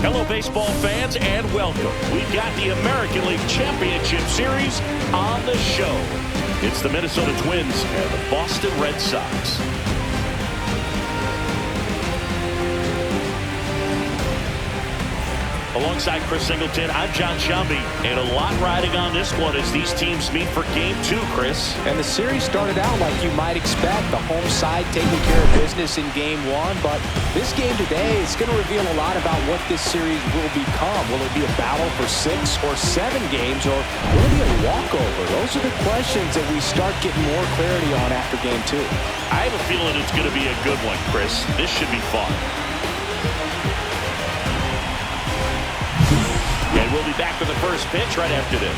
Hello, baseball fans, and welcome. We've got the American League Championship Series on the show. It's the Minnesota Twins and the Boston Red Sox. Alongside Chris Singleton, I'm John Shambi, and a lot riding on this one as these teams meet for Game 2, Chris. And the series started out like you might expect, the home side taking care of business in Game 1, but this game today is going to reveal a lot about what this series will become. Will it be a battle for 6 or 7 games, or will it be a walkover? Those are the questions that we start getting more clarity on after Game 2. I have a feeling it's going to be a good one, Chris. This should be fun. And we'll be back with the first pitch right after this.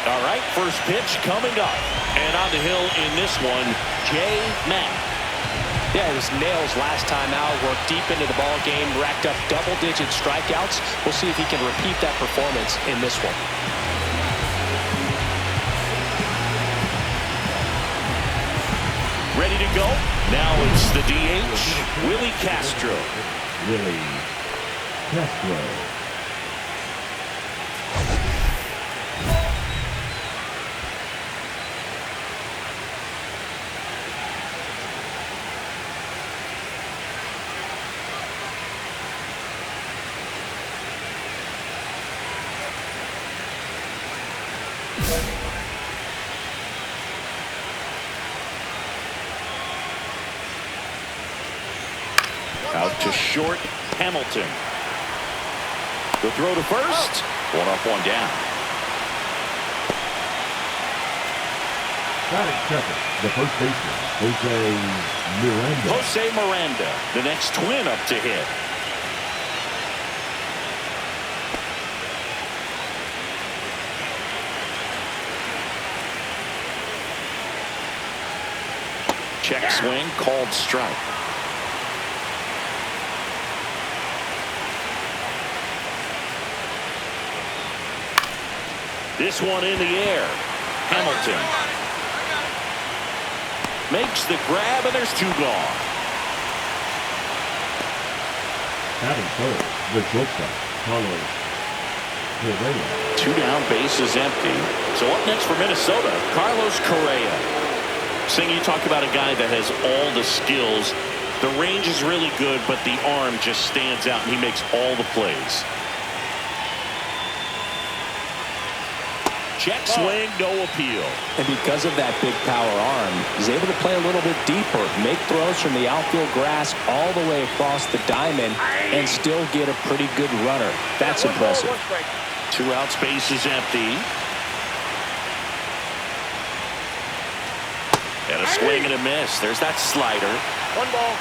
All right, first pitch coming up. And on the hill in this one, Jay Mack. Yeah, it was nails last time out, worked deep into the ball game, racked up double-digit strikeouts. We'll see if he can repeat that performance in this one. Ready to go? Now it's the DH, Willie Castro. Willie Castro. Out to short, Hamilton. The throw to first. One up, one down. Batting second, the first baseman, Jose Miranda, the next Twin up to hit. Check swing, called strike. This one in the air. Hamilton makes the grab, and there's 2 gone. Batting third, the shortstop, Carlos. 2 down, bases empty. So up next for Minnesota, Carlos Correa. Sing, you talk about a guy that has all the skills. The range is really good, but the arm just stands out, and he makes all the plays. Check swing, no appeal. And because of that big power arm, he's able to play a little bit deeper, make throws from the outfield grass all the way across the diamond, and still get a pretty good runner. That's impressive. 2 outs, bases empty. And a swing and a miss. There's that slider. 1 ball,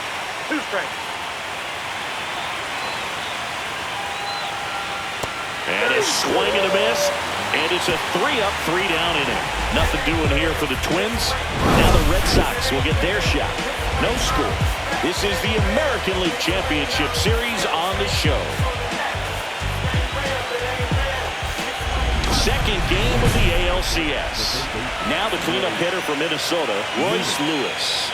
2 strikes. And a swing and a miss. And it's a 3-up, 3-down inning. Nothing doing here for the Twins. Now the Red Sox will get their shot. No score. This is the American League Championship Series on the show. Second game of the ALCS. Now the cleanup hitter for Minnesota, Royce Lewis.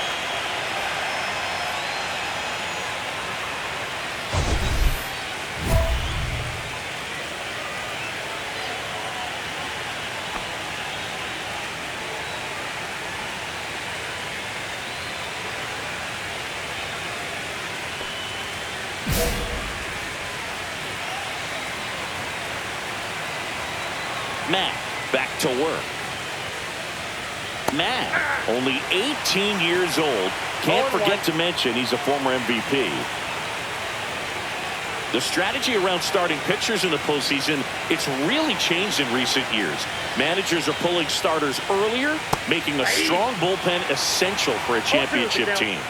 Matt back to work. Matt, only 18 years old. Can't forget to mention he's a former MVP. The strategy around starting pitchers in the postseason, it's really changed in recent years. Managers are pulling starters earlier, making a strong bullpen essential for a championship team.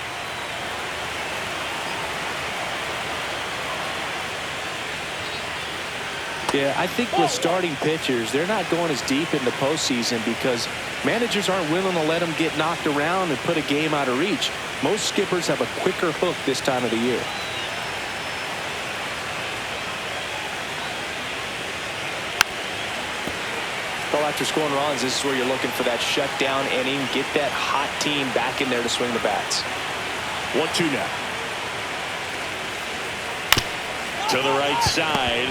Yeah, I think with starting pitchers, they're not going as deep in the postseason because managers aren't willing to let them get knocked around and put a game out of reach. Most skippers have a quicker hook this time of the year. Well, after scoring runs, this is where you're looking for that shutdown inning. Get that hot team back in there to swing the bats. 1-2 now. To the right side.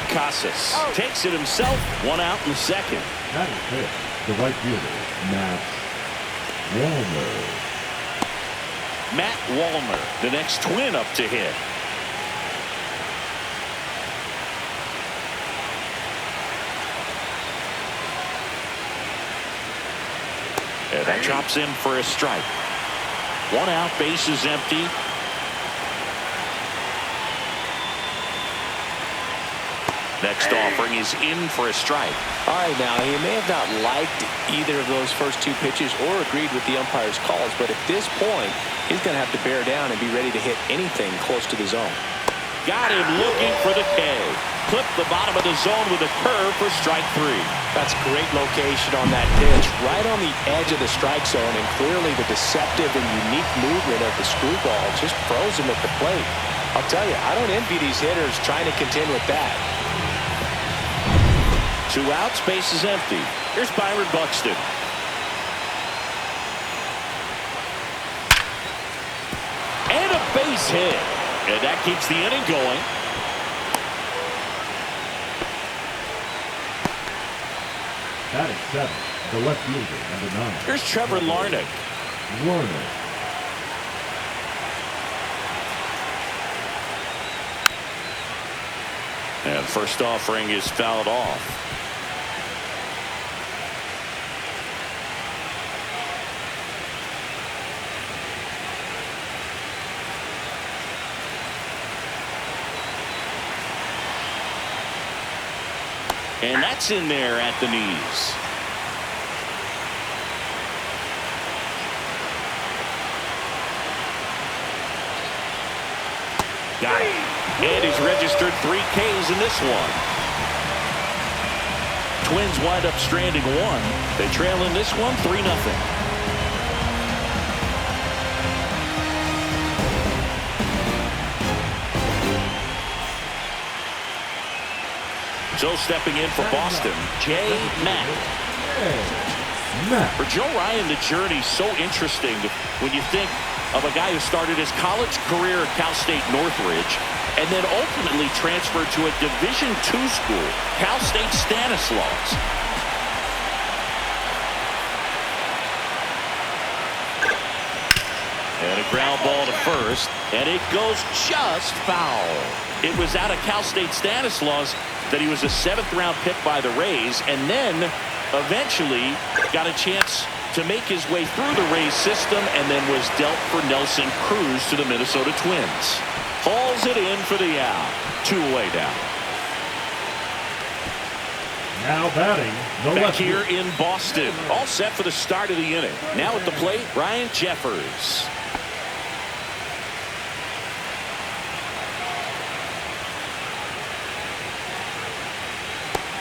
Casas takes it himself. One out in the second. That is hit. The right fielder, Matt Wallner. Matt Wallner, the next Twin up to hit. And that drops in for a strike. One out, base is empty. Next offering is in for a strike. All right, now, he may have not liked either of those first two pitches or agreed with the umpire's calls, but at this point, he's going to have to bear down and be ready to hit anything close to the zone. Got him looking for the K. Clipped the bottom of the zone with a curve for strike 3. That's great location on that pitch, right on the edge of the strike zone, and clearly the deceptive and unique movement of the screwball just froze him at the plate. I'll tell you, I don't envy these hitters trying to contend with that. 2 outs, base is empty. Here's Byron Buxton. And a base hit. And that keeps the inning going. That is 7. The left fielder, number 9. Here's Trevor Larnach. Warner. And first offering is fouled off. And that's in there at the knees. Got it. And he's registered 3 Ks in this one. Twins wind up stranding 1. They trail in this one 3-0. So stepping in for Boston, Jay Mack. For Joe Ryan, the journey's so interesting when you think of a guy who started his college career at Cal State Northridge and then ultimately transferred to a Division II school, Cal State Stanislaus. And a ground ball to first, and it goes just foul. It was out of Cal State Stanislaus that he was a 7th-round pick by the Rays, and then eventually got a chance to make his way through the Rays system, and then was dealt for Nelson Cruz to the Minnesota Twins. Hauls it in for the out. 2 away now. Now batting, the Back left here fielder. in Boston, all set for the start of the inning. Now at the plate, Ryan Jeffers.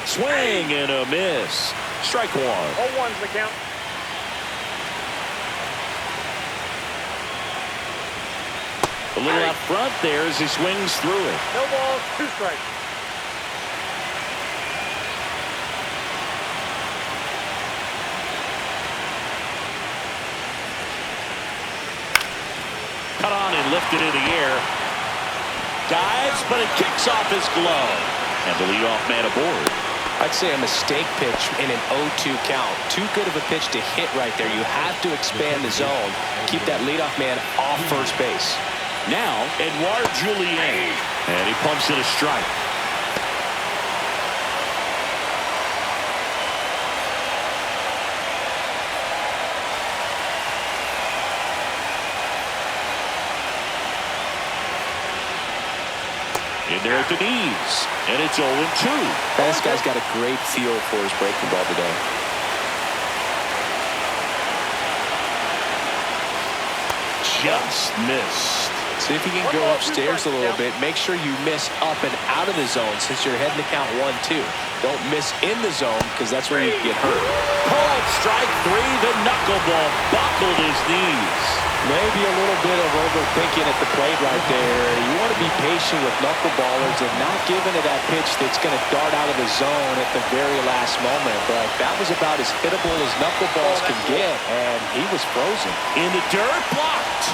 Swing and a miss. Strike 1. 0-1's the count. A little out front there as he swings through it. No balls, 2 strikes. Cut on and lifted in the air. Dives, but it kicks off his glove. And the leadoff man aboard. I'd say a mistake pitch in an 0-2 count. Too good of a pitch to hit right there. You have to expand the zone. Keep that leadoff man off first base. Now, Edouard Julien. And he pumps in a strike. In there at the knees. And it's 0-2. This guy's got a great feel for his breaking ball today. Just missed. See if you can go upstairs a little bit. Make sure you miss up and out of the zone since you're heading to count 1-2. Don't miss in the zone because that's where you get hurt. Called strike 3, the knuckle. knuckleball buckled his knees. Maybe a little bit of overthinking at the plate right there. You want to be patient with knuckleballers and not give into that pitch that's going to dart out of the zone at the very last moment. But that was about as hittable as knuckleballs can get, and he was frozen. In the dirt, blocked.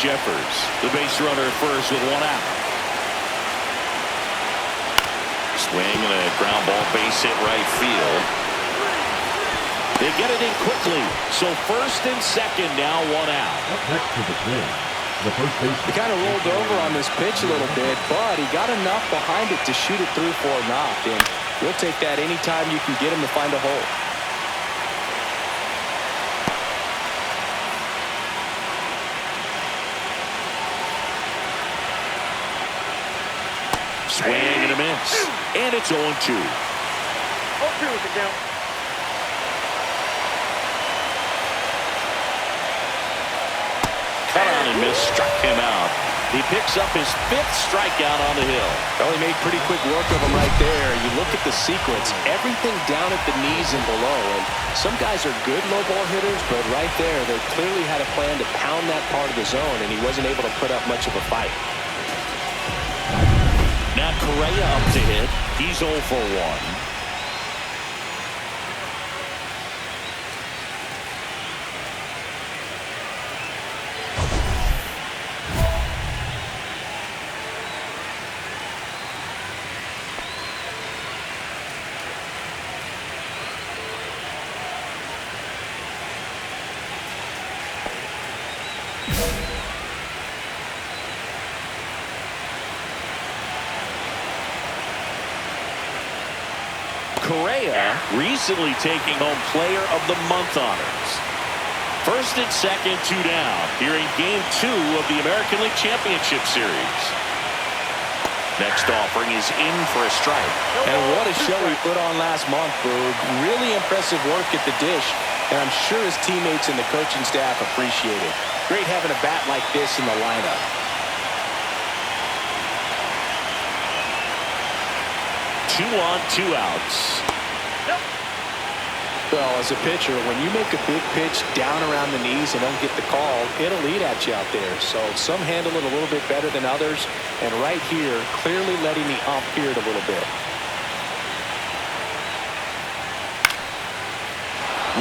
Jeffers, the base runner at first with one out. Swing and a ground ball, base hit right field. They get it in quickly. So first and second, now one out. Up next to the plate, the first baseman. He kind of rolled over on this pitch a little bit, but he got enough behind it to shoot it through for a knock. And you'll take that anytime you can get him to find a hole. Swing and a miss. And it's 0-2. 0-2 is the count. Cut on and miss, struck him out. He picks up his 5th strikeout on the hill. Well, he made pretty quick work of him right there. You look at the sequence, everything down at the knees and below. And some guys are good low ball hitters, but right there, they clearly had a plan to pound that part of the zone, and he wasn't able to put up much of a fight. Now Correa up to hit. He's 0 for 1. Correa recently taking home Player of the Month honors. First and second, 2 down. Here in Game 2 of the American League Championship Series. Next offering is in for a strike. And what a show he put on last month, Boog. Really impressive work at the dish, and I'm sure his teammates and the coaching staff appreciate it. Great having a bat like this in the lineup. 2 on, 2 outs. Well, as a pitcher, when you make a big pitch down around the knees and don't get the call, it'll eat at you out there. So some handle it a little bit better than others. And right here, clearly letting the ump hear it a little bit.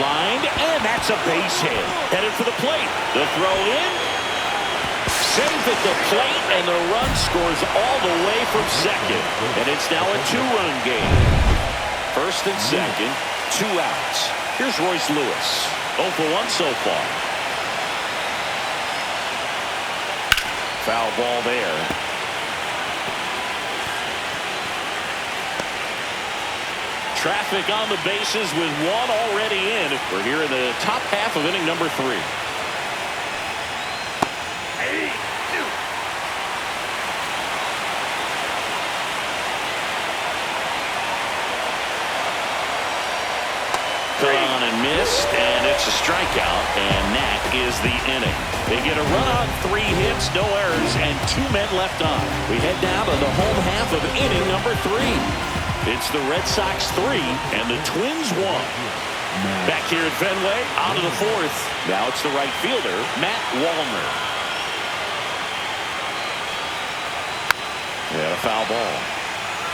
Lined, and that's a base hit. Headed for the plate. The throw in. Safe at the plate, and the run scores all the way from second. And it's now a 2-run game. First and second, 2 outs. Here's Royce Lewis. 0 for 1 so far. Foul ball there. Traffic on the bases with 1 already in. We're here in the top half of inning number 3. Cut on and missed, and it's a strikeout, and that is the inning. They get a run on 3 hits, no errors, and 2 men left on. We head down to the home half of inning number 3. It's the Red Sox 3 and the Twins 1. Back here at Fenway, on to the 4th. Now it's the right fielder, Matt Wallner. Yeah, a foul ball.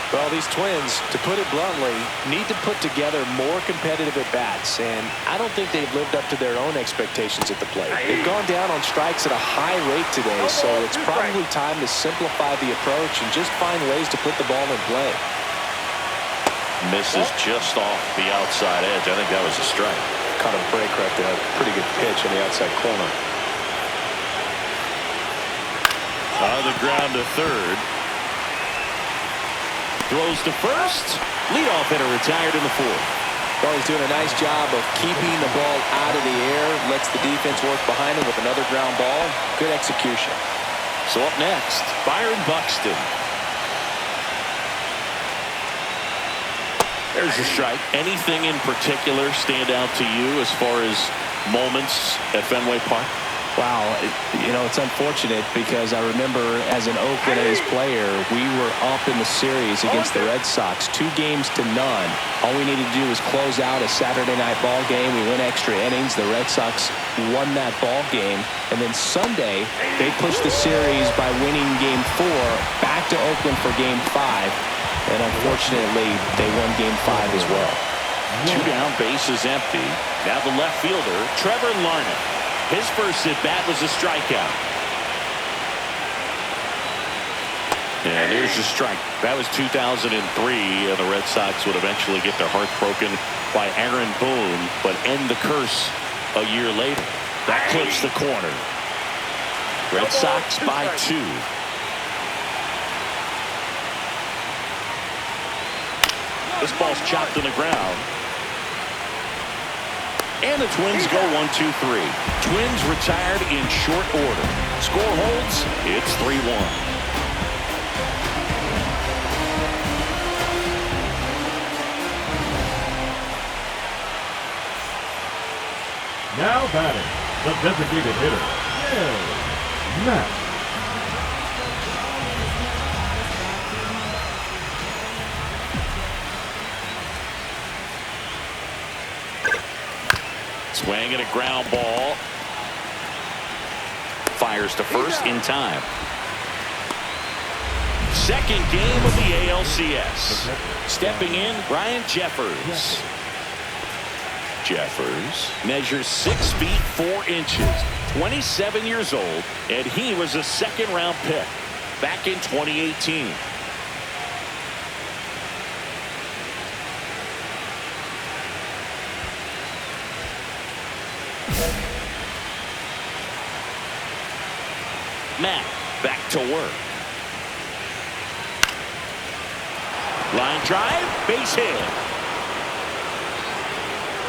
Well, these Twins, to put it bluntly, need to put together more competitive at-bats, and I don't think they've lived up to their own expectations at the plate. They've gone down on strikes at a high rate today, so it's probably time to simplify the approach and just find ways to put the ball in play. Misses just off the outside edge. I think that was a strike. Caught a break right there. Pretty good pitch on the outside corner. On the ground to third. Throws to first. Leadoff hitter retired in the 4th. Well, he's doing a nice job of keeping the ball out of the air. Lets the defense work behind him with another ground ball. Good execution. So up next, Byron Buxton. There's a strike. Anything in particular stand out to you as far as moments at Fenway Park? Wow, it's unfortunate because I remember as an Oakland A's player, we were up in the series against the Red Sox, 2-0. All we needed to do was close out a Saturday night ball game. We went extra innings. The Red Sox won that ball game. And then Sunday, they pushed the series by winning Game 4 back to Oakland for Game 5. And unfortunately, they won Game 5 as well. 2 down, bases empty. Now the left fielder, Trevor Larnach. His first at-bat was a strikeout. And there's a strike. That was 2003, and the Red Sox would eventually get their hearts broken by Aaron Boone, but end the curse a year later. That clips the corner. Red Sox by 2. This ball's chopped to the ground. And the Twins go 1-2-3. Twins retired in short order. Score holds. It's 3-1. Now batting, the designated hitter, Matt. Swing and a ground ball. Fires to first in time. Second game of the ALCS. Stepping in, Ryan Jeffers. Jeffers measures 6 feet 4 inches, 27 years old, and he was a second-round pick back in 2018. Matt back to work. Line drive, base hit.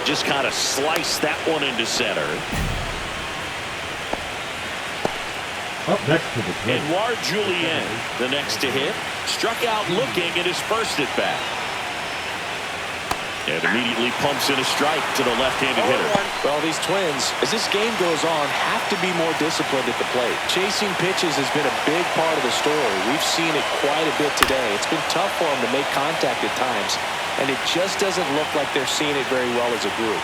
Just kind of sliced that one into center. Up next to the plate, Edouard Julien, the next to hit, struck out looking at his first at bat. And immediately pumps in a strike to the left-handed hitter. Well, these Twins, as this game goes on, have to be more disciplined at the plate. Chasing pitches has been a big part of the story. We've seen it quite a bit today. It's been tough for them to make contact at times, and it just doesn't look like they're seeing it very well as a group.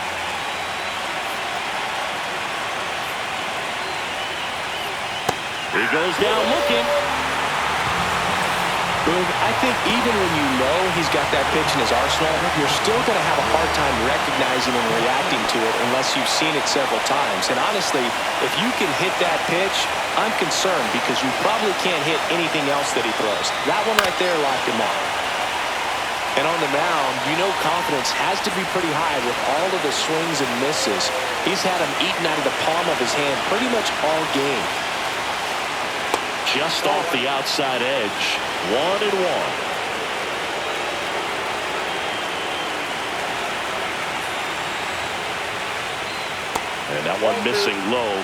He goes down looking. Boone, I think even when you know he's got that pitch in his arsenal, you're still going to have a hard time recognizing and reacting to it unless you've seen it several times. And honestly, if you can hit that pitch, I'm concerned because you probably can't hit anything else that he throws. That one right there locked him up. And on the mound, you know confidence has to be pretty high with all of the swings and misses. He's had them eaten out of the palm of his hand pretty much all game. Just off the outside edge. 1-1. And that one missing low.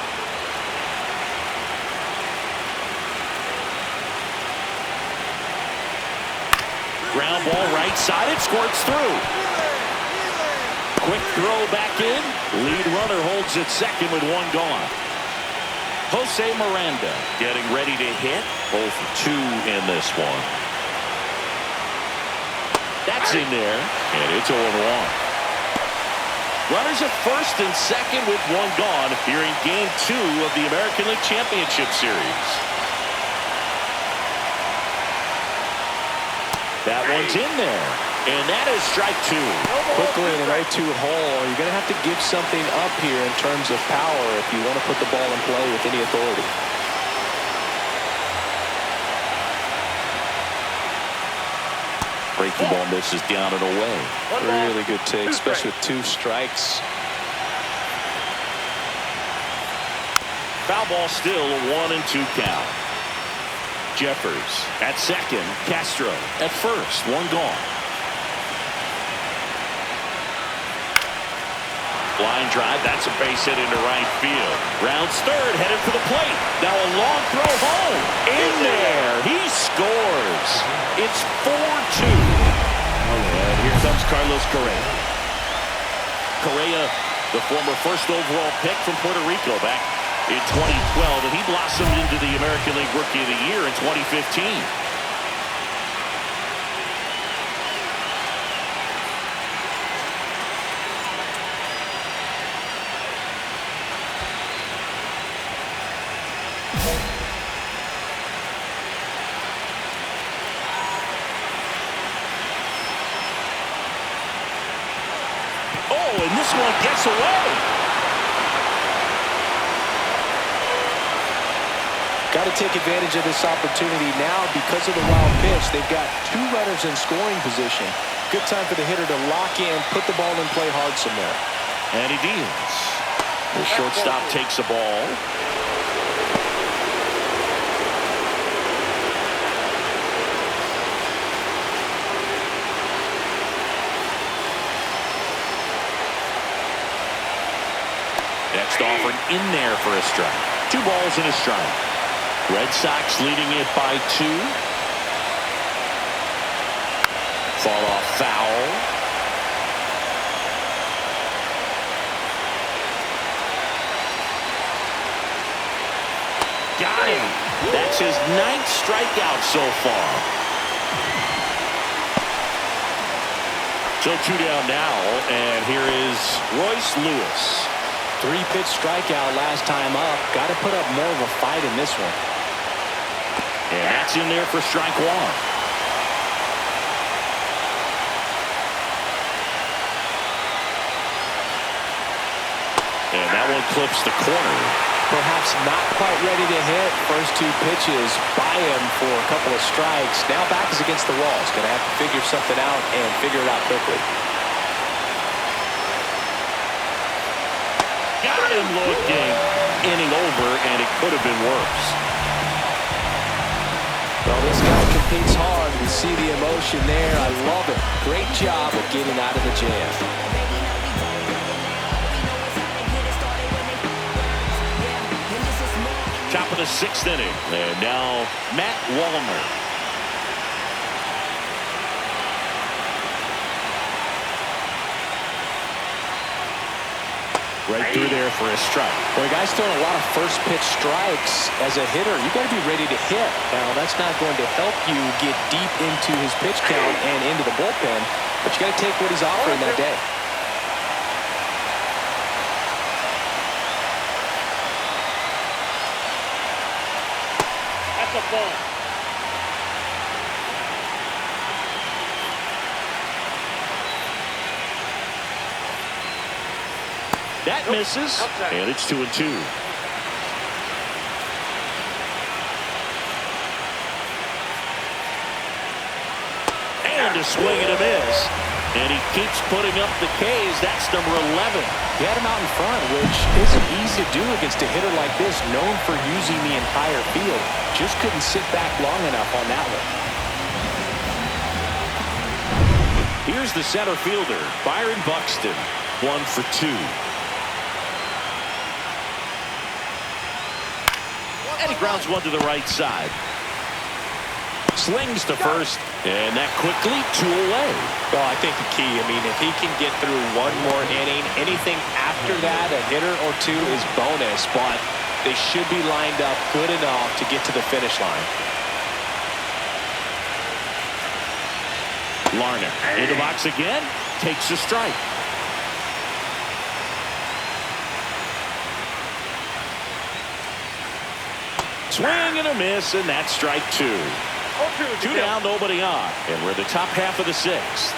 Ground ball right side. It squirts through. Quick throw back in. Lead runner holds at second with one gone. Jose Miranda getting ready to hit. 0 for 2 in this one. That's in there, and it's 0-1. Runners at first and second with one gone here in Game 2 of the American League Championship Series. That one's in there, and that is strike 2. Quickly in an 0-2 hole, you're going to have to give something up here in terms of power if you want to put the ball in play with any authority. Breaking ball misses down and away. Really good take, especially with 2 strikes. Foul ball still a 1-2 count. Jeffers at second. Castro at first. One gone. Line drive. That's a base hit into right field. Rounds third. Headed for the plate. Now a long throw home. In there. He scores. It's 4-2. And here comes Carlos Correa. Correa, the former first overall pick from Puerto Rico back in 2012, and he blossomed into the American League Rookie of the Year in 2015. Oh, and this one gets away. Got to take advantage of this opportunity now because of the wild pitch. They've got 2 runners in scoring position. Good time for the hitter to lock in, put the ball in play hard somewhere. And he deals. The shortstop takes a ball. Next offering in there for a strike. 2 balls and a strike. Red Sox leading it by 2. Fall off foul. Got him. That's his 9th strikeout so far. So 2 down now, and here is Royce Lewis. 3-pitch strikeout last time up. Got to put up more of a fight in this one. And that's in there for strike 1. And that one clips the corner. Perhaps not quite ready to hit. First 2 pitches by him for a couple of strikes. Now back is against the wall. He's going to have to figure something out and figure it out quickly. Got him looking. Inning over, and it could have been worse. Well, this guy competes hard. We see the emotion there. I love it. Great job of getting out of the jam. Top of the 6th inning. And now Matt Wallner. Right through there for a strike. Well, the guy's throwing a lot of first pitch strikes. As a hitter, you got to be ready to hit. Now, that's not going to help you get deep into his pitch count and into the bullpen, but you got to take what he's offering that day. That's a ball. That misses, and it's 2-2. And a swing and a miss. And he keeps putting up the Ks. That's number 11. He had him out in front, which isn't easy to do against a hitter like this, known for using the entire field. Just couldn't sit back long enough on that one. Here's the center fielder, Byron Buxton. 1 for 2. And he grounds one to the right side. Slings to first, and that quickly 2 away. Well, I think the key, if he can get through 1 more inning, anything after that, a hitter or 2 is bonus, but they should be lined up good enough to get to the finish line. Larner in the box again, takes a strike. Swing and a miss, and that's strike 2. 2 down, nobody on. And we're the top half of the 6th.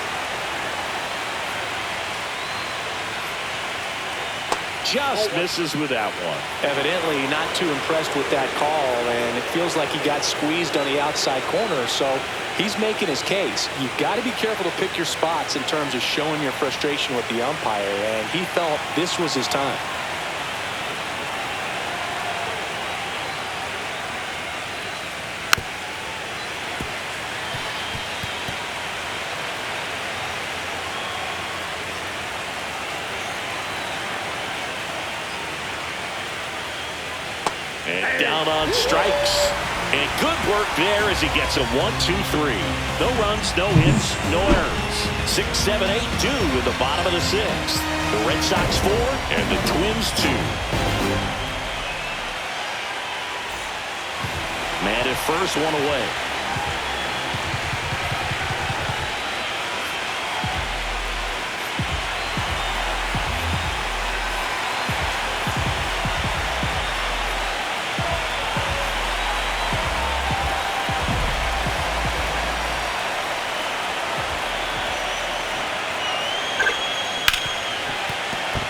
Just misses with that one. Evidently not too impressed with that call, and it feels like he got squeezed on the outside corner, so he's making his case. You've got to be careful to pick your spots in terms of showing your frustration with the umpire, and he felt this was his time. And down on strikes. And good work there as he gets a 1, 2, 3. No runs, no hits, no errors. 6, 7, 8, 2 in the bottom of the 6th. The Red Sox 4 and the Twins 2. Man at first, one away.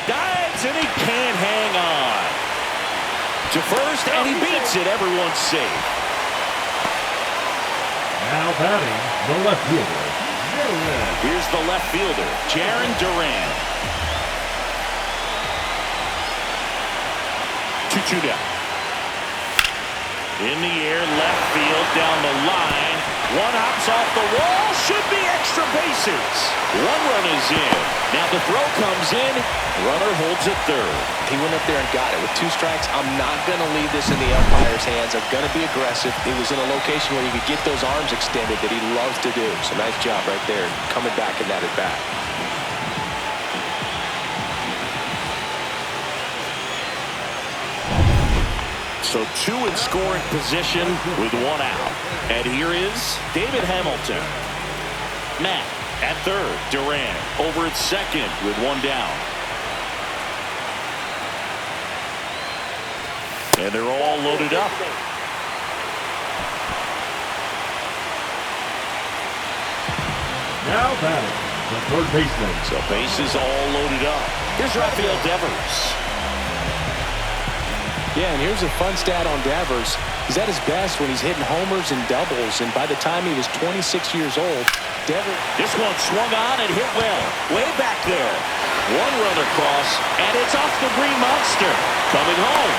Dives, and he can't hang on. To first, and he beats it. Everyone's safe. Now batting, the left fielder, Durant. Here's the left fielder, Jaron Durant. 2-2 down. In the air, left field, down the line. One hops off the wall. Should be extra bases. One run is in. Now the throw comes in. Runner holds it third. He went up there and got it. With 2 strikes, I'm not going to leave this in the umpire's hands. I'm going to be aggressive. It was in a location where he could get those arms extended that he loves to do. So nice job right there, coming back in that at bat. So 2 in scoring position with 1 out. And here is David Hamilton. Matt at third. Durant over at second with 1 down. And they're all loaded up. Now batting, the third baseman. So bases all loaded up. Here's Rafael Devers. Yeah, and here's a fun stat on Devers. He's at his best when he's hitting homers and doubles, and by the time he was 26 years old, Devers... This one swung on and hit well. Way back there. 1 run across, and it's off the Green Monster. Coming home.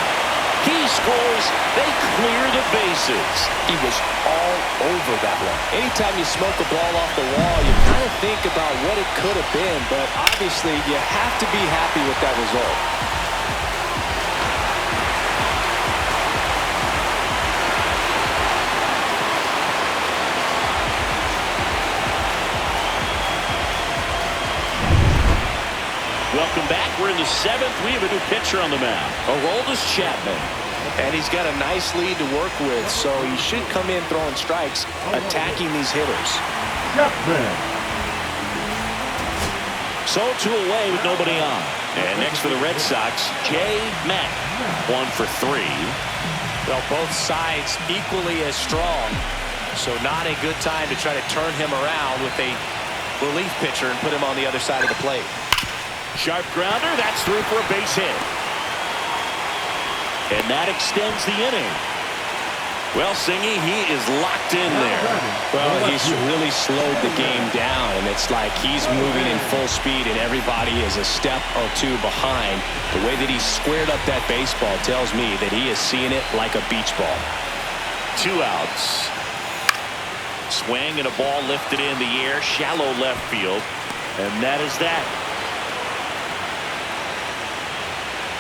He scores. They clear the bases. He was all over that one. Anytime you smoke a ball off the wall, you kind of think about what it could have been, but obviously you have to be happy with that result. Welcome back. We're in the 7th. We have a new pitcher on the mound. Aroldis Chapman. And he's got a nice lead to work with, so he should come in throwing strikes, attacking these hitters. Chapman. So 2 away with nobody on. And next for the Red Sox, Jay Mack. 1 for 3. Well, both sides equally as strong, so not a good time to try to turn him around with a relief pitcher and put him on the other side of the plate. Sharp grounder. That's through for a base hit. And that extends the inning. Well, Singy, he is locked in there. Well, he's really slowed the game down, and it's like he's moving in full speed, and everybody is a step or 2 behind. The way that he squared up that baseball tells me that he is seeing it like a beach ball. 2 outs. Swing and a ball lifted in the air, shallow left field, and that is that.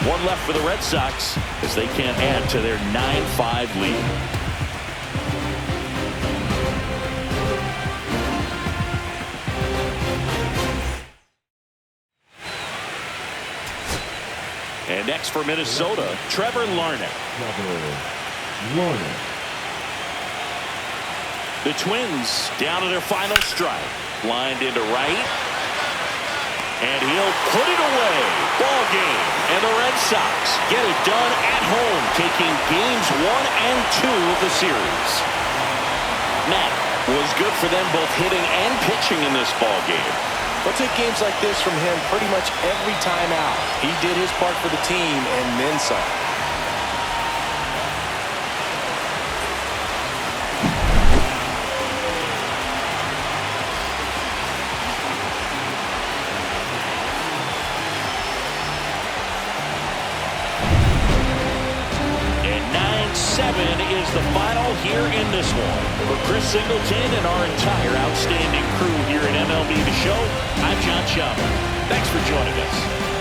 1 left for the Red Sox as they can't add to their 9-5 lead. And next for Minnesota, Trevor Larnach. The Twins down to their final strike. Lined into right. And he'll put it away. Ball game. And the Red Sox get it done at home, taking games 1 and 2 of the series. Matt was good for them both hitting and pitching in this ball game. We'll take games like this from him pretty much every time out. He did his part for the team and then some. Is the final here in this one. For Chris Singleton and our entire outstanding crew here at MLB The Show, I'm John Chapman. Thanks for joining us.